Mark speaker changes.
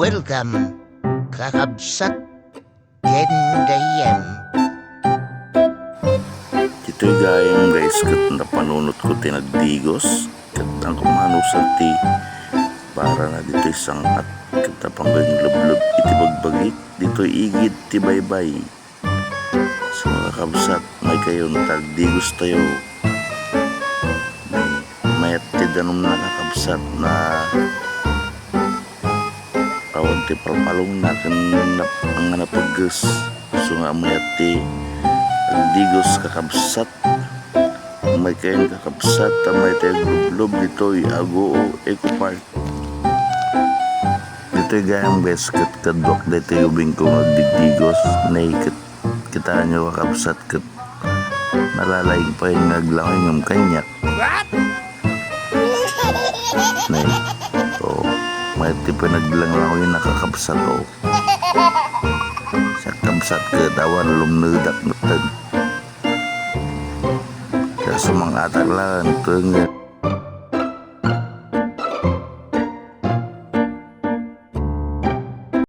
Speaker 1: Welcome, kakabsat gendayem.
Speaker 2: Ito'y gayang guys kat napanunot ko tinagdigos kat ang kumanusan ti para na dito'y sangat kat napanggang lublub iti bagbagit dito'y igid ti baybay. Sa mga kabsat may kayo tagdigos tayo may ti danom na kakabsat na awan ti palpalong natin ang napaggas so nga may ti digos kakabsat may kayang kakabsat may tayong lublob dito'y Agoo Eco Park. Dito'y gayang best kat kadwak dito'y ubing kong agdigdigos na kita nyo kakabsat kat nalalaing pa yung naglangoy ng kanyak nay o may tipo naglangoy nakakabsat o sa kabsat kat awan lumnudak natag sumang atak lang ito